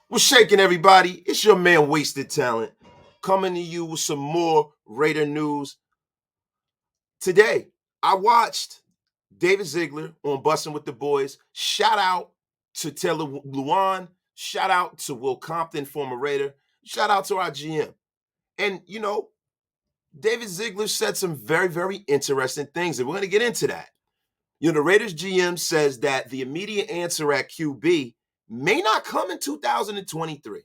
What's shaking, everybody? It's your man, Wasted Talent, coming to you with some more Raider news. Today, I watched David Ziegler on Bussin with the Boys. Shout out to Taylor Luan. Shout out to Will Compton, former Raider. Shout out to our GM. And, David Ziegler said some very, very interesting things, and we're going to get into that. The Raiders GM says that the immediate answer at QB may not come in 2023.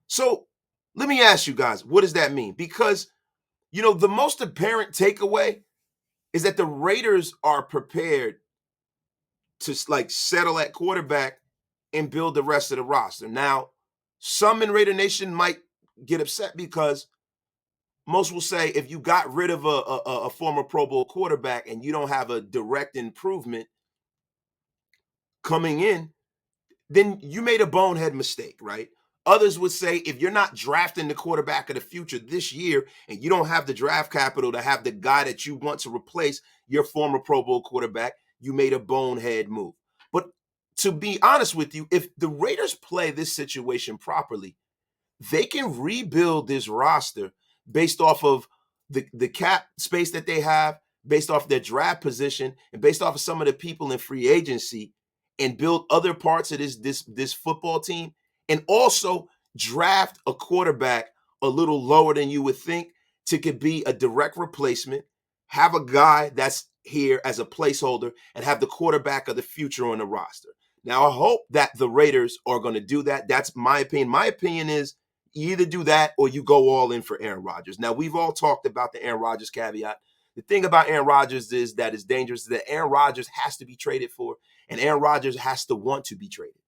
So let me ask you guys, what does that mean? Because, the most apparent takeaway is that the Raiders are prepared to settle at quarterback and build the rest of the roster. Now, some in Raider Nation might get upset because most will say if you got rid of a former Pro Bowl quarterback and you don't have a direct improvement coming in, then you made a bonehead mistake, right? Others would say if you're not drafting the quarterback of the future this year and you don't have the draft capital to have the guy that you want to replace your former Pro Bowl quarterback, you made a bonehead move. But to be honest with you, if the Raiders play this situation properly, they can rebuild this roster based off of the cap space that they have, based off their draft position, and based off of some of the people in free agency, and build other parts of this football team, and also draft a quarterback a little lower than you would think to could be a direct replacement, have a guy that's here as a placeholder, and have the quarterback of the future on the roster. Now, I hope that the Raiders are going to do that. That's my opinion. My opinion is you either do that or you go all in for Aaron Rodgers. Now, we've all talked about the Aaron Rodgers caveat. The thing about Aaron Rodgers is that it's dangerous, that Aaron Rodgers has to be traded for, and Aaron Rodgers has to want to be traded.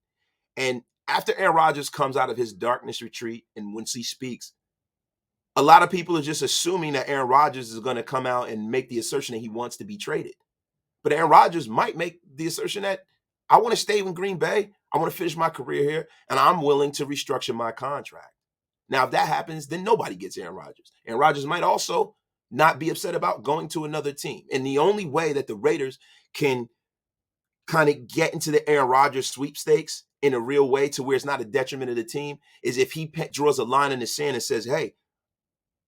And after Aaron Rodgers comes out of his darkness retreat and once he speaks, a lot of people are just assuming that Aaron Rodgers is going to come out and make the assertion that he wants to be traded. But Aaron Rodgers might make the assertion that I want to stay in Green Bay. I want to finish my career here, and I'm willing to restructure my contract. Now, if that happens, then nobody gets Aaron Rodgers. Aaron Rodgers might also not be upset about going to another team. And the only way that the Raiders can kind of get into the Aaron Rodgers sweepstakes in a real way to where it's not a detriment of the team is if he draws a line in the sand and says, hey,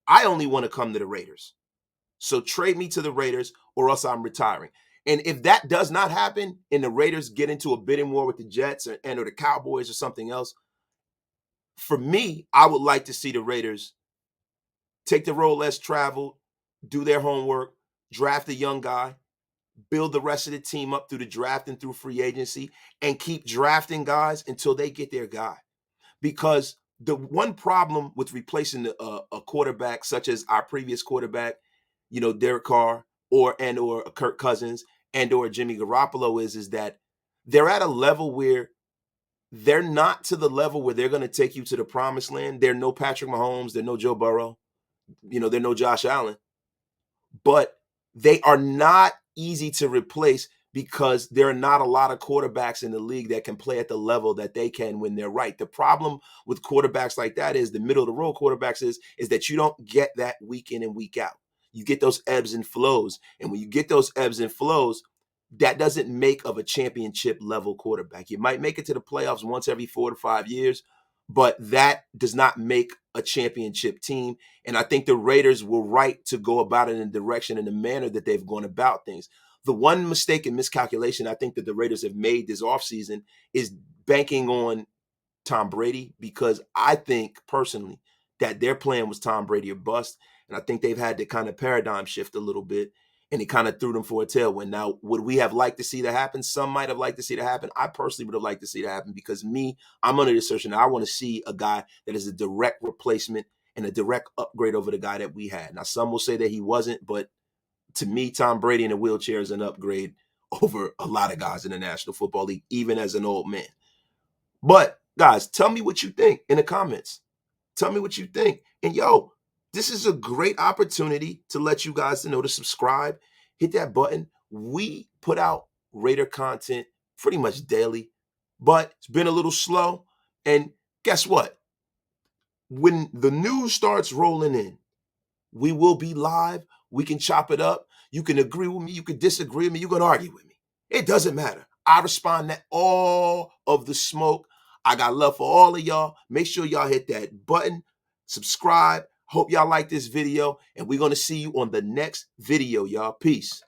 I only want to come to the Raiders. So trade me to the Raiders or else I'm retiring. And if that does not happen and the Raiders get into a bidding war with the Jets or the Cowboys or something else, for me, I would like to see the Raiders take the road less traveled, do their homework, draft a young guy, build the rest of the team up through the draft and through free agency, and keep drafting guys until they get their guy. Because the one problem with replacing a quarterback such as our previous quarterback, Derek Carr or Kirk Cousins or Jimmy Garoppolo is that they're at a level where they're not to the level where they're going to take you to the promised land. They're no Patrick Mahomes. They're no Joe Burrow. They're no Josh Allen. But they are not easy to replace because there are not a lot of quarterbacks in the league that can play at the level that they can when they're right. The problem with quarterbacks like that is the middle of the road quarterbacks is that you don't get that week in and week out. You get those ebbs and flows. And when you get those ebbs and flows, that doesn't make of a championship level quarterback. You might make it to the playoffs once every 4 to 5 years, but that does not make a championship team. And I think the Raiders were right to go about it in the direction and the manner that they've gone about things. The one mistake and miscalculation I think that the Raiders have made this offseason is banking on Tom Brady, because I think personally that their plan was Tom Brady or bust. And I think they've had to kind of paradigm shift a little bit, and it kind of threw them for a tailwind. Now, would we have liked to see that happen? Some might have liked to see that happen. I personally would have liked to see that happen because I'm under the assertion that I want to see a guy that is a direct replacement and a direct upgrade over the guy that we had. Now, some will say that he wasn't, but to me, Tom Brady in a wheelchair is an upgrade over a lot of guys in the National Football League, even as an old man. But guys, tell me what you think in the comments. Tell me what you think. And this is a great opportunity to let you guys know to subscribe, hit that button. We put out Raider content pretty much daily, but it's been a little slow. And guess what? When the news starts rolling in, we will be live. We can chop it up. You can agree with me. You can disagree with me. You can argue with me. It doesn't matter. I respond to all of the smoke. I got love for all of y'all. Make sure y'all hit that button, subscribe. Hope y'all like this video, and we're going to see you on the next video, y'all. Peace.